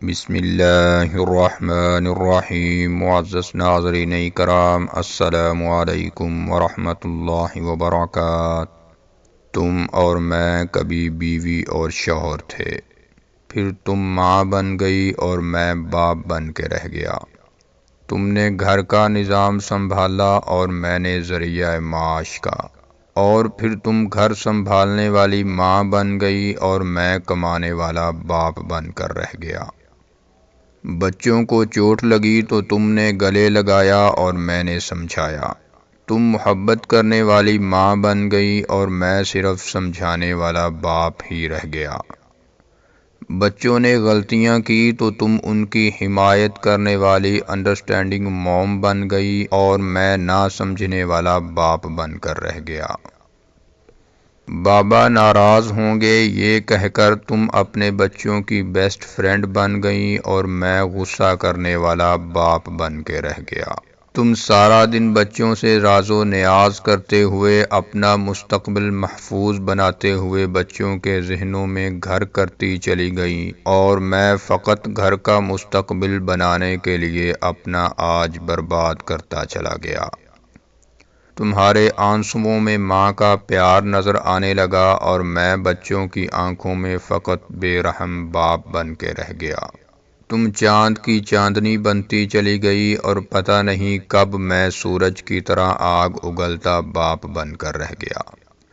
بسم اللہ الرحمن الرحیم۔ معزز ناظرین کرام، السلام علیکم ورحمۃ اللہ وبرکاتہ۔ تم اور میں کبھی بیوی اور شوہر تھے، پھر تم ماں بن گئی اور میں باپ بن کے رہ گیا۔ تم نے گھر کا نظام سنبھالا اور میں نے ذریعہ معاش کا، اور پھر تم گھر سنبھالنے والی ماں بن گئی اور میں کمانے والا باپ بن کر رہ گیا۔ بچوں کو چوٹ لگی تو تم نے گلے لگایا اور میں نے سمجھایا۔ تم محبت کرنے والی ماں بن گئی اور میں صرف سمجھانے والا باپ ہی رہ گیا۔ بچوں نے غلطیاں کی تو تم ان کی حمایت کرنے والی انڈرسٹینڈنگ موم بن گئی اور میں نہ سمجھنے والا باپ بن کر رہ گیا۔ بابا ناراض ہوں گے یہ کہہ کر تم اپنے بچوں کی بیسٹ فرینڈ بن گئی اور میں غصہ کرنے والا باپ بن کے رہ گیا۔ تم سارا دن بچوں سے راز و نیاز کرتے ہوئے اپنا مستقبل محفوظ بناتے ہوئے بچوں کے ذہنوں میں گھر کرتی چلی گئی اور میں فقط گھر کا مستقبل بنانے کے لیے اپنا آج برباد کرتا چلا گیا۔ تمہارے آنسوؤں میں ماں کا پیار نظر آنے لگا اور میں بچوں کی آنکھوں میں فقط بے رحم باپ بن کے رہ گیا۔ تم چاند کی چاندنی بنتی چلی گئی اور پتہ نہیں کب میں سورج کی طرح آگ اگلتا باپ بن کر رہ گیا۔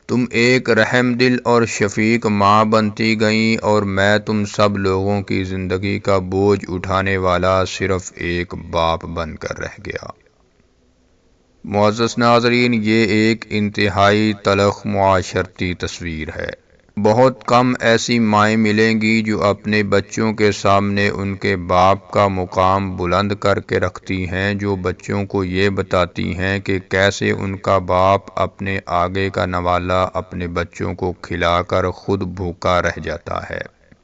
تم ایک رحم دل اور شفیق ماں بنتی گئیں اور میں تم سب لوگوں کی زندگی کا بوجھ اٹھانے والا صرف ایک باپ بن کر رہ گیا۔ معزز ناظرین، یہ ایک انتہائی تلخ معاشرتی تصویر ہے۔ بہت کم ایسی مائیں ملیں گی جو اپنے بچوں کے سامنے ان کے باپ کا مقام بلند کر کے رکھتی ہیں، جو بچوں کو یہ بتاتی ہیں کہ کیسے ان کا باپ اپنے آگے کا نوالا اپنے بچوں کو کھلا کر خود بھوکا رہ جاتا ہے۔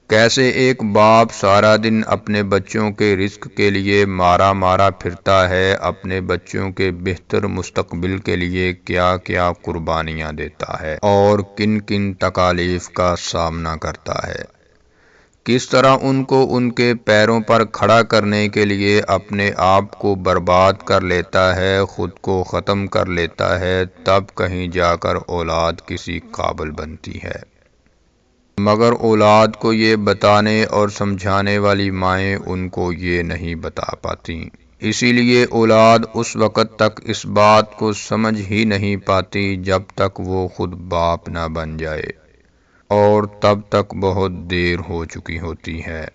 کیسے ایک باپ سارا دن اپنے بچوں کے رزق کے لیے مارا مارا پھرتا ہے، اپنے بچوں کے بہتر مستقبل کے لیے کیا کیا قربانیاں دیتا ہے اور کن کن تکالیف کا سامنا کرتا ہے۔ کس طرح ان کو ان کے پیروں پر کھڑا کرنے کے لیے اپنے آپ کو برباد کر لیتا ہے، خود کو ختم کر لیتا ہے، تب کہیں جا کر اولاد کسی قابل بنتی ہے۔ مگر اولاد کو یہ بتانے اور سمجھانے والی مائیں ان کو یہ نہیں بتا پاتیں۔ اسی لیے اولاد اس وقت تک اس بات کو سمجھ ہی نہیں پاتی جب تک وہ خود باپ نہ بن جائے، اور تب تک بہت دیر ہو چکی ہوتی ہے۔